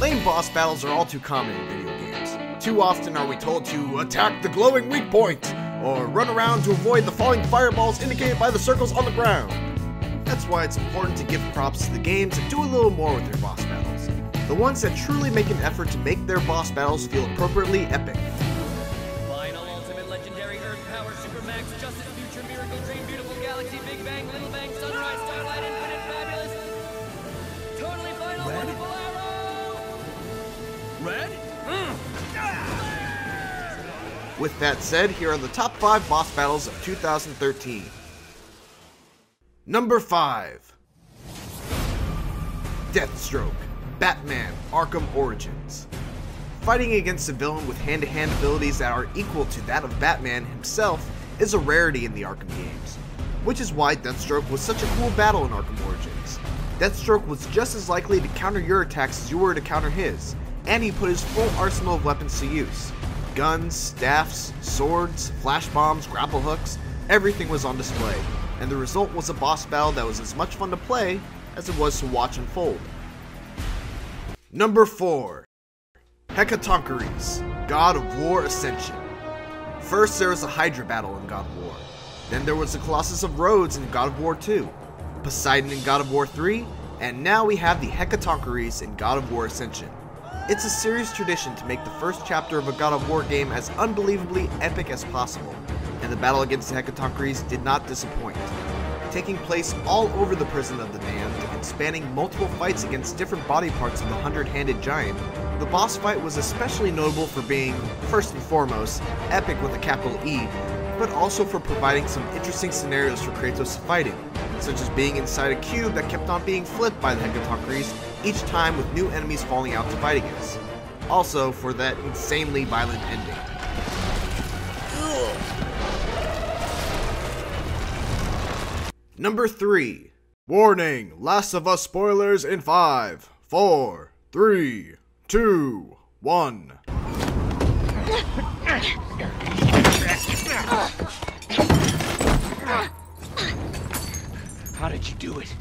lame boss battles are all too common in video games. Too often are we told to attack the glowing weak point, or run around to avoid the falling fireballs indicated by the circles on the ground. That's why it's important to give props to the games that do a little more with their boss battles. The ones that truly make an effort to make their boss battles feel appropriately epic. Final, ultimate, legendary, earth power, supermax, justice, future, miracle, dream, beautiful, galaxy, big bang, little bang, sunrise, starlight, infinite, fabulous, totally final, wonderful arrow! Red? With that said, here are the top 5 boss battles of 2013. Number 5. Deathstroke, Batman Arkham Origins. Fighting against a villain with hand-to-hand abilities that are equal to that of Batman himself is a rarity in the Arkham games, which is why Deathstroke was such a cool battle in Arkham Origins. Deathstroke was just as likely to counter your attacks as you were to counter his, and he put his full arsenal of weapons to use. Guns, staffs, swords, flash bombs, grapple hooks, everything was on display, and the result was a boss battle that was as much fun to play as it was to watch unfold. Number 4. Hecatoncheires, God of War Ascension. First there was a Hydra battle in God of War, then there was the Colossus of Rhodes in God of War 2, Poseidon in God of War 3, and now we have the Hecatoncheires in God of War Ascension. It's a serious tradition to make the first chapter of a God of War game as unbelievably epic as possible, and the battle against the Hecatoncheires did not disappoint. Taking place all over the prison of the damned and spanning multiple fights against different body parts of the 100-handed giant, the boss fight was especially notable for being, first and foremost, epic with a capital E, but also for providing some interesting scenarios for Kratos to fight in, such as being inside a cube that kept on being flipped by the Hecatoncheires each time with new enemies falling out to fight against. Also for that insanely violent ending. Number 3. Warning! Last of Us spoilers in 5, 4, 3, 2, 1. How did you do it?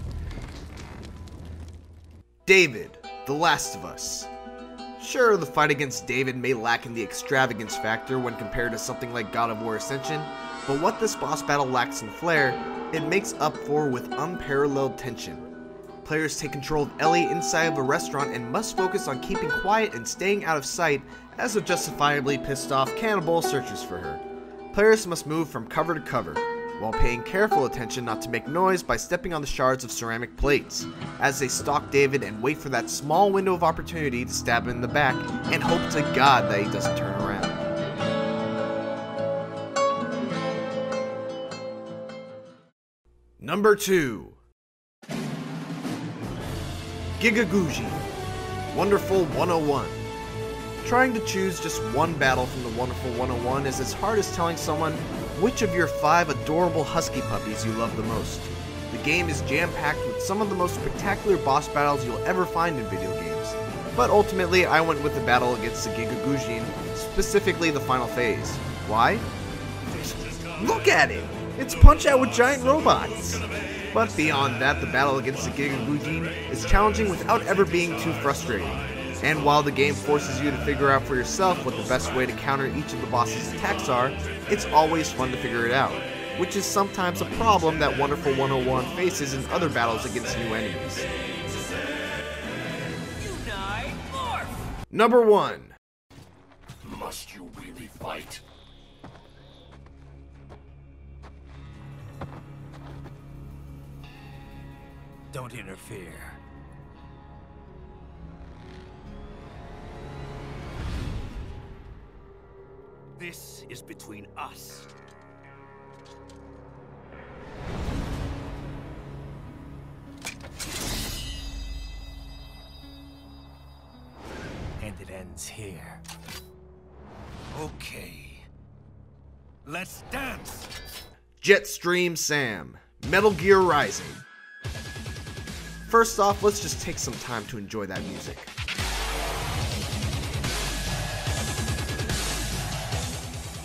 David, The Last of Us. Sure, the fight against David may lack in the extravagance factor when compared to something like God of War Ascension, but what this boss battle lacks in flair, it makes up for with unparalleled tension. Players take control of Ellie inside of a restaurant and must focus on keeping quiet and staying out of sight as the justifiably pissed off cannibal searches for her. Players must move from cover to cover, while paying careful attention not to make noise by stepping on the shards of ceramic plates, as they stalk David and wait for that small window of opportunity to stab him in the back and hope to God that he doesn't turn around. Number 2. Gigaguji, Wonderful 101. Trying to choose just one battle from the Wonderful 101 is as hard as telling someone which of your 5 adorable husky puppies you love the most. The game is jam-packed with some of the most spectacular boss battles you'll ever find in video games, but ultimately I went with the battle against the Gigagujin, specifically the final phase. Why? Look at it! It's Punch-Out with giant robots! But beyond that, the battle against the Gigagujin is challenging without ever being too frustrating. And while the game forces you to figure out for yourself what the best way to counter each of the boss's attacks are, it's always fun to figure it out, which is sometimes a problem that Wonderful 101 faces in other battles against new enemies. Unite, morph! Number 1. Must you really fight? Don't interfere. This is between us. And it ends here. Okay. Let's dance! Jetstream Sam, Metal Gear Rising. First off, let's just take some time to enjoy that music.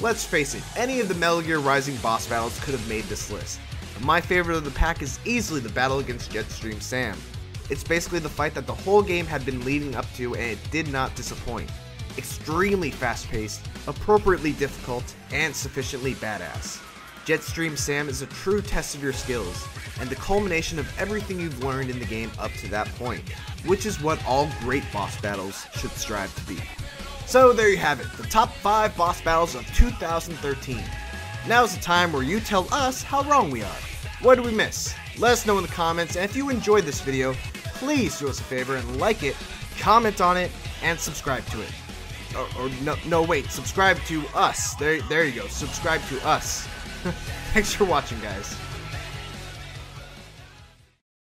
Let's face it, any of the Metal Gear Rising boss battles could have made this list. And my favorite of the pack is easily the battle against Jetstream Sam. It's basically the fight that the whole game had been leading up to, and it did not disappoint. Extremely fast-paced, appropriately difficult, and sufficiently badass. Jetstream Sam is a true test of your skills, and the culmination of everything you've learned in the game up to that point, which is what all great boss battles should strive to be. So there you have it, the top 5 boss battles of 2013. Now's the time where you tell us how wrong we are. What did we miss? Let us know in the comments, and if you enjoyed this video, please do us a favor and like it, comment on it, and subscribe to it. Wait, subscribe to us. There you go, subscribe to us. Thanks for watching, guys.